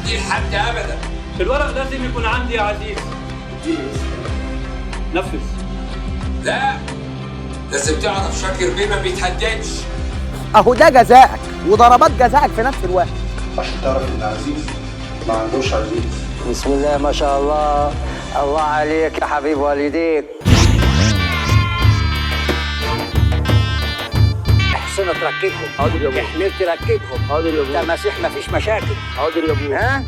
بديه لحد ابدا. الورق لازم يكون عندي يا عزيز. نفذ. لا، لازم تعرف شاكر بيه ما بيتهددش. اهو ده جزائك وضربات جزائك في نفس الوقت. عشان تعرف ان عزيز ما عندوش عزيز. بسم الله ما شاء الله، الله عليك يا حبيب والديك. احسنوا تركبهم. حاضر يا ابوي. احمل تركبهم. حاضر يا ابوي. تماسيح مفيش مشاكل. حاضر يا ابوي. ها